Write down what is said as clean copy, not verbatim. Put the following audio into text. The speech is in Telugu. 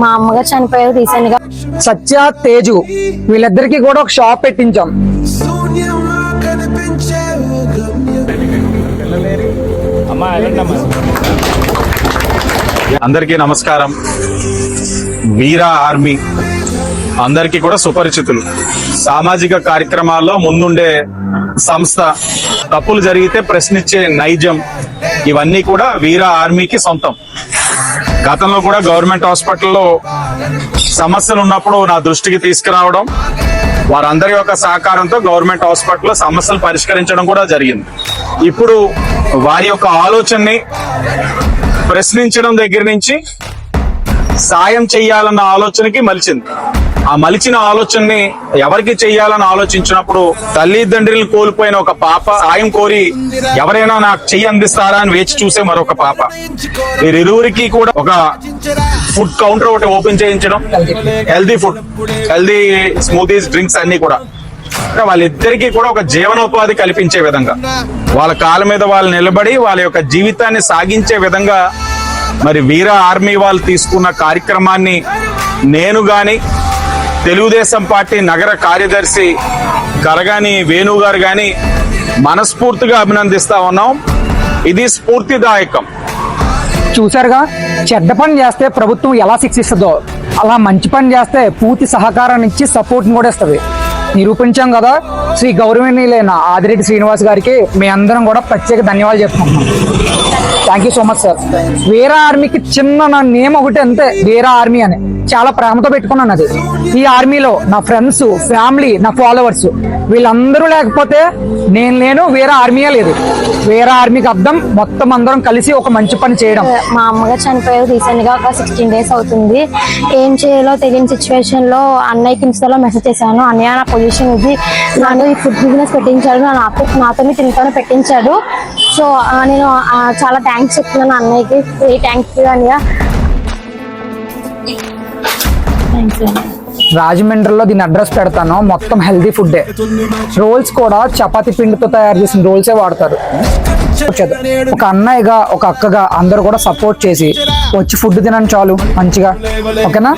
మా అమ్మగారు చనిపోయారు రీసెంట్ గా. సత్య, తేజు వీళ్ళిద్దరికి కూడా ఒక షాప్ పెట్టించాం. అందరికీ నమస్కారం. వీరా ఆర్మీ అందరికీ కూడా సుపరిచితులు. సామాజిక కార్యక్రమాల్లో ముందుండే సంస్థ, తప్పులు జరిగితే ప్రశ్నించే నైజం, ఇవన్నీ కూడా వీరా ఆర్మీకి సొంతం. గతంలో కూడా గవర్నమెంట్ హాస్పిటల్లో సమస్యలు ఉన్నప్పుడు నా దృష్టికి తీసుకురావడం, వారందరి యొక్క సహకారంతో గవర్నమెంట్ హాస్పిటల్లో సమస్యలు పరిష్కరించడం కూడా జరిగింది. ఇప్పుడు వారి యొక్క ఆలోచనని ప్రశ్నించడం దగ్గర నుంచి సాయం చెయ్యాలన్న ఆలోచనకి మలిచింది. ఆ మలిచిన ఆలోచనని ఎవరికి చెయ్యాలని ఆలోచించినప్పుడు తల్లిదండ్రులు కోల్పోయిన ఒక పాప సాయం కోరి ఎవరైనా నాకు చెయ్యి అందిస్తారా అని వేచి చూసే మరొక పాప, వీరిరువురికి కూడా ఒక ఫుడ్ కౌంటర్ ఒకటి ఓపెన్ చేయించడం, healthy food, healthy smoothies, drinks అన్ని కూడా వాళ్ళిద్దరికీ కూడా ఒక జీవనోపాధి కల్పించే విధంగా, వాళ్ళ కాళ్ళ మీద వాళ్ళు నిలబడి వాళ్ళ యొక్క జీవితాన్ని సాగించే విధంగా మరి వీరా ఆర్మీ వాళ్ళు తీసుకున్న కార్యక్రమాన్ని నేను గాని తెలుగుదేశం పార్టీ నగర కార్యదర్శి కరగాని వేణు గారు గాని మనస్ఫూర్తిగా అభినందిస్తా ఉన్నాం. ఇది స్ఫూర్తిదాయకం. చూసారుగా, చెడ్డ పని చేస్తే ప్రభుత్వం ఎలా శిక్షిస్తుందో అలా మంచి పని చేస్తే పూర్తి సహకారాన్ని ఇచ్చి సపోర్ట్ని కూడా ఇస్తుంది. నిరూపించాం కదా. శ్రీ గౌరవనీయులైన ఆదిరెడ్డి శ్రీనివాస్ గారికి మీ అందరం కూడా ప్రత్యేక ధన్యవాదాలు చెప్పుకుంటున్నాం. Thank you so much sir. Veera ఆర్మీకి చిన్న నా నేమ్ ఒకటి అంతే, వీరా ఆర్మీ అని చాలా ప్రేమతో పెట్టుకున్నాను. అది ఈ ఆర్మీలో నా ఫ్రెండ్స్, ఫ్యామిలీ, నా ఫాలోవర్స్ వీళ్ళందరూ లేకపోతే నేను లేను, వీరా ఆర్మీయే లేదు. వీరా ఆర్మీకి అర్థం మొత్తం అందరం కలిసి ఒక మంచి పని చేయడం. మా అమ్మగారు చనిపోయారు రీసెంట్ గా, ఒక 16 days అవుతుంది. ఏం చేయాలో తెలియని సిచ్యువేషన్ లో అన్నయ్యకి ఇన్స్టాలో మెసేజ్ చేశాను. అన్నయ్య నా పొజిషన్ ఇది, నన్ను ఈ ఫుడ్ బిజినెస్ పెట్టించాడు, నాతో తింటాను పెట్టించాడు. సో నేను చాలా థ్యాంక్స్ చెప్తున్నాను అన్నయ్యకి. థ్యాంక్స్ అన్నయ్య. రాజమండ్రిలో దీని అడ్రస్ పెడతాను. మొత్తం హెల్దీ ఫుడ్డే. రోల్స్ కూడా చపాతీ పిండితో తయారు చేసిన రోల్సే వాడతారు. ఒక అన్నయ్యగా, ఒక అక్కగా అందరూ కూడా సపోర్ట్ చేసి వచ్చి ఫుడ్ తినండి చాలు మంచిగా. ఓకేనా?